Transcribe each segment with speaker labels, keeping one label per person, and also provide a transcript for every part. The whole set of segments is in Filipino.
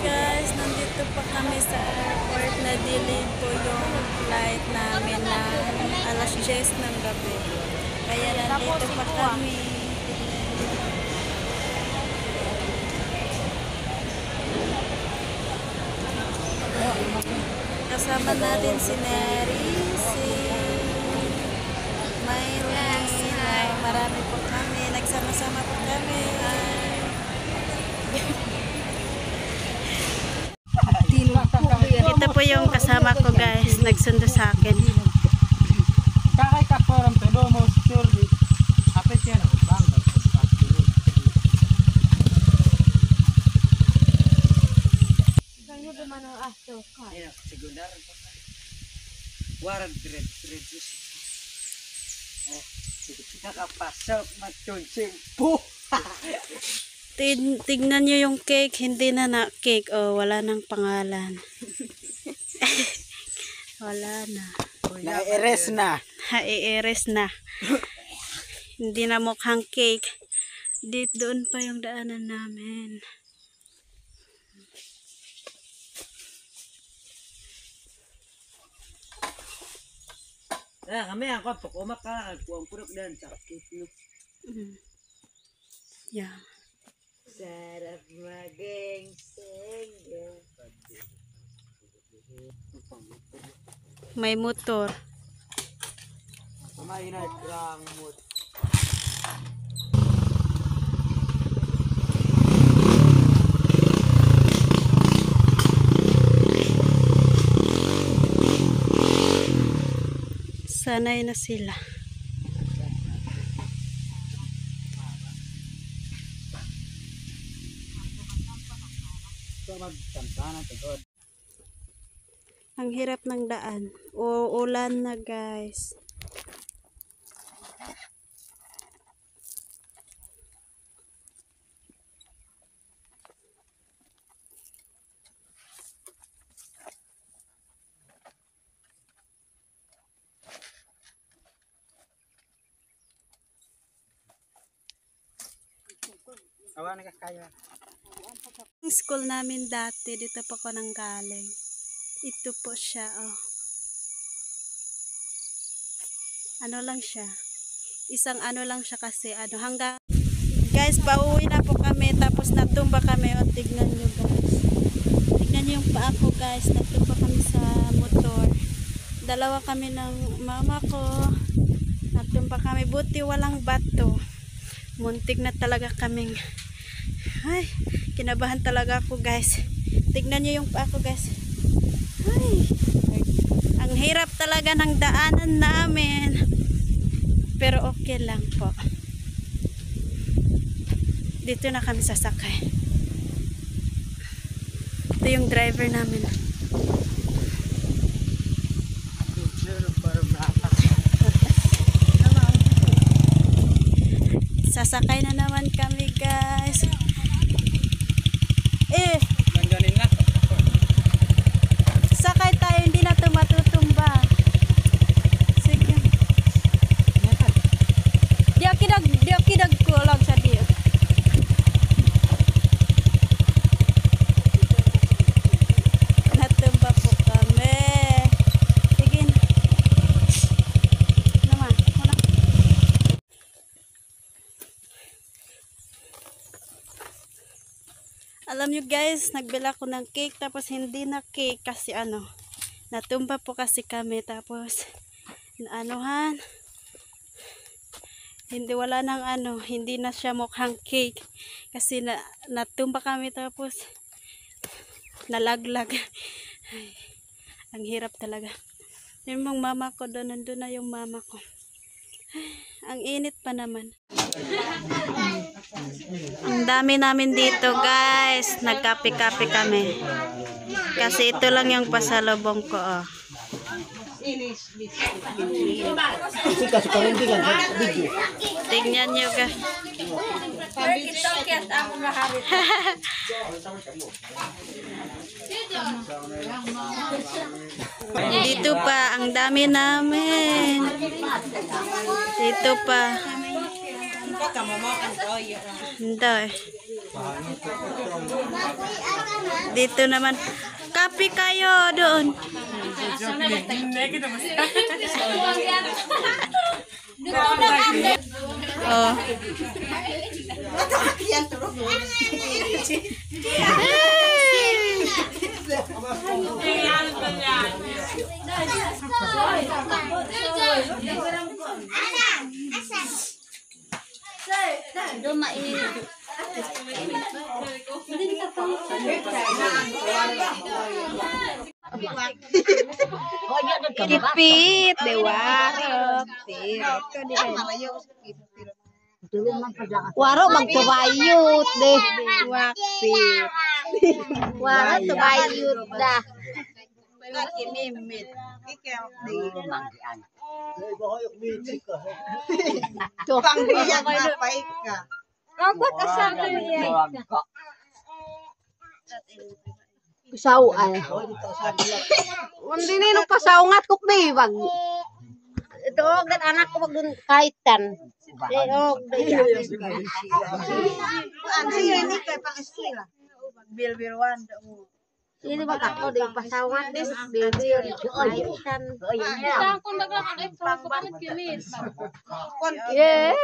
Speaker 1: Guys, nandito pa kami sa airport na delay po yung flight namin na alas 10 ng gabi. Kaya nandito pa kami. Kasama natin si Neri, si Myla, marami po kami. Nagsama-sama po kami. Ito po yung kasama ko guys, nagsundo sa akin.
Speaker 2: Kakay ka po ram todo mo sure di. Apet yan ako bang.
Speaker 3: Ganyo naman ang after ka.
Speaker 2: Ayan, segundar. Warag red. Oh, nakapasok matonsing po.
Speaker 1: Tignan nyo yung cake, hindi na cake. Oh, wala nang pangalan. Wala na.
Speaker 2: Na-erase na.
Speaker 1: Ha-i-erase na. Hindi na mukhang cake. Doon pa yung daanan namin.
Speaker 2: Kami ako pag umakal kuang purok dan sakit no.
Speaker 1: Yeah.
Speaker 2: Sarap magingsing.
Speaker 1: May motor.
Speaker 2: May nagrang mood.
Speaker 1: Sanay na sila. Ang hirap ng daan. Ulan na guys.
Speaker 2: Awan ka kaya.
Speaker 1: Ang school namin dati, dito pa ko nang galing. Ito po siya, oh. Ano lang siya. Isang ano lang siya kasi, ano, hanggang... Guys, pauwi na po kami, tapos natumba kami. O, tignan nyo guys. Tignan nyo yung paa ko guys, natumba kami sa motor. Dalawa kami ng mama ko. Natumba kami, buti walang bato. Muntik na talaga kaming... Ay, kinabahan talaga ako guys. Tignan nyo yung paa ko guys. Ay, ang hirap talaga ng daanan namin. Pero okay lang po. Dito na kami sasakay. Ito yung driver namin. Sasakay na naman kami guys. Sakay tayo, hindi na ito matutumba. Sige. Di akidag ko lang sa diyo. Natumba po kami. Sige na. Naman, wala. Alam nyo guys, nagbila ko ng cake tapos hindi na cake kasi ano, natumba po kasi kami tapos anuhan, wala nang ano, hindi na siya mukhang cake kasi natumba kami tapos nalaglag. Ay, ang hirap talaga. Yung mga mama ko doon, nandun na yung mama ko. Ay, ang init pa naman. Ang dami namin dito guys, nagkape-kape kami kasi ito lang yung pasalubong ko. Oh. Tingnan nyo guys. Dito pa, ang dami namin. Dito pa. Hindi eh. Dito naman. Kape kayo doon. Oh. Kipit, dewarot.
Speaker 3: Waro magtubayot deh.
Speaker 1: Wakpit.
Speaker 3: Waro tubayot dah.
Speaker 1: Kinimit.
Speaker 3: Ako kasama niya. Pasawal. Hindi nino pasaungat ko bibag. Ito gan anak ko magdun kaitan. Oh,
Speaker 1: Bilbilwan.
Speaker 3: ini ba ako di pasaungat din bibir kaitan. Yeah.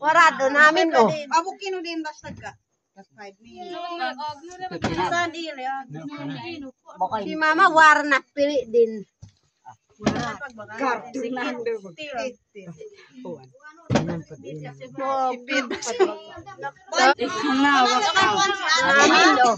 Speaker 3: Warado namin oh.
Speaker 1: Abukino din basta ka. 5 minutes. Saan ila?
Speaker 3: Si mama warna pili din. Namin oh.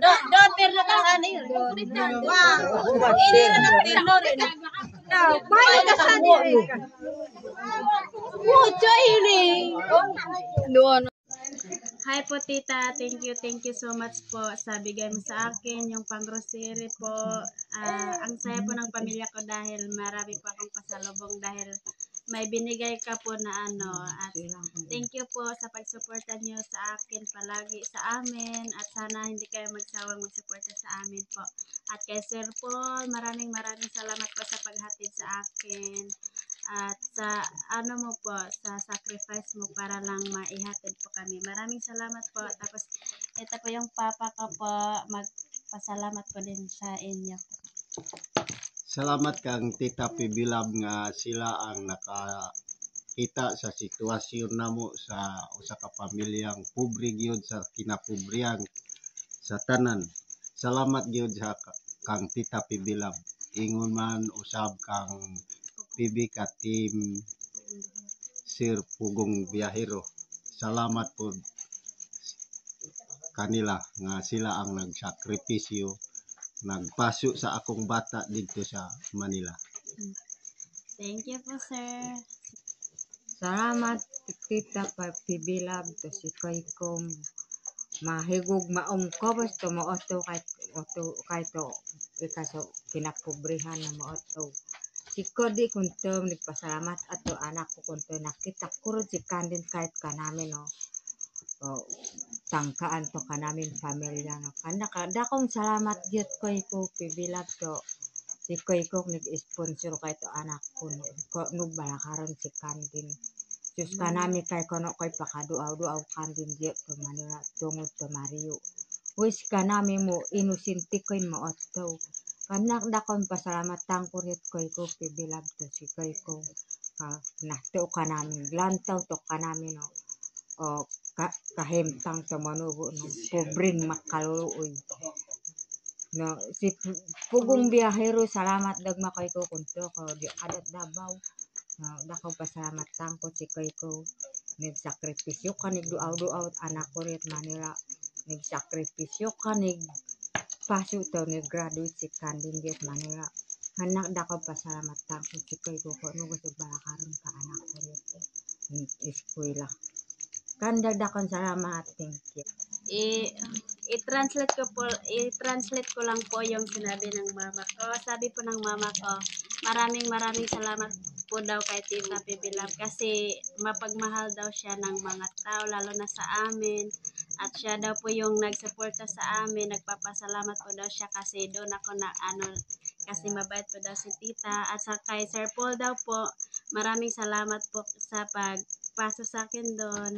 Speaker 1: Daughter na ka kanil. Ini na tino rin.
Speaker 3: Bahay ka sa niya. Mucho ini.
Speaker 1: Doon. Hi po tita, thank you so much po sa bigay mo sa akin yung pang-grocery po. Ang saya po ng pamilya ko dahil marami po akong pasalubong dahil may binigay ka po na ano. At thank you po sa pagsuporta niyo sa akin palagi sa amin at sana hindi kayo magsawang magsuporta sa amin po. At kay Sir Paul, maraming salamat po sa paghatid sa akin. At sa ano mo po, sa sacrifice mo para lang maihatid po kami. Maraming salamat po. Tapos ito po yung papa ko po, magpasalamat po din sa inyo.
Speaker 4: Salamat kang Tita Pibilab nga sila ang nakakita sa sitwasyon namo sa usa ka pamilyang pobre gyud sa kinapobreyang sa tanan. Salamat gyud sa kang Tita Pibilab. Ingon man usab kang PB ka team Sir Pugong Biyahero. Salamat po kanila nga sila ang nagsakripisyo, nagpaso sa akong bata dito sa Manila.
Speaker 1: Thank you po, sir.
Speaker 5: Salamat Tita Pibilab to si Kaikom mahigog maungkobos to mo oto kay to ikaso kinapobrihan na mo oto. Siko di kunto nagpasalamat ato anak ko kunto nakita ko si kandin kahit kanamin no. O tangkaan to kanamin pamilya no. Kanda dakong salamat gyud ko Pibilab to. Si ko nag-sponsor kay to anak ko no balakaron si kandin. Diyos ka namin kay kono ko'y pakaduaw-duaw kandin gyud to Manila tungod to Mario. Wis ka namin mo inusinti ko'y maotto. Kanak dakon pasalamat tangkurit ko'y ko Pibilab to si ko nahto ka namin lantaw to ka namin no. O kahimtang to manubo no pobreng makaluluoy. No si Pugong Biyahero salamat dagma kay ko kunto ko di adat Davao. No dako pasalamat tangko si ko nagsakripisyo ka nigduaw-duaw anak ko rit Manila nagsakripisyo ka paso to nag-graduate si kandin diet Manila. Anak dako pasalamat tangko si ko no gusto balakaron ka anak ko rit eskwela. Kanda dakon salamat, thank you. I-translate ko lang po yung sinabi ng mama ko. Sabi po ng mama ko, maraming salamat po daw kay Tita Pibilab kasi mapagmahal daw siya ng mga tao lalo na sa amin at siya daw po yung nagsuporta sa amin, nagpapasalamat po daw siya kasi doon ako na
Speaker 1: kasi mabait po daw si tita. At sa kay Sir Paul daw po, maraming salamat po sa pagpaso sa akin doon.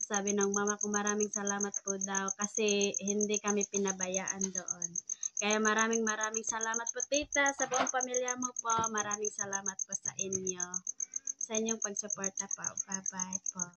Speaker 1: Sabi ng mama ko, maraming salamat po daw kasi hindi kami pinabayaan doon. Kaya maraming salamat po tita sa buong pamilya mo po. Maraming salamat po sa inyo. Sa inyong pagsuporta po. Bye-bye po.